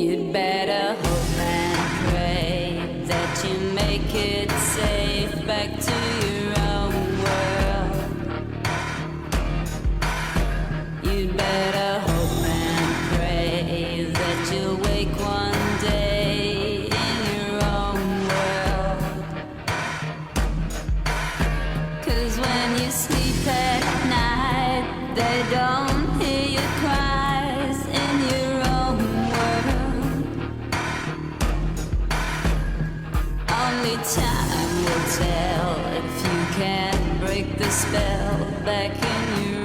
You'd better hope and pray that you make it safe back to your own world. You'd better hope and pray that you'll wake one day in your own world. 'Cause when you sleep at night, they don't hear your cries in your own world. Only time will tell if you can break the spell back in your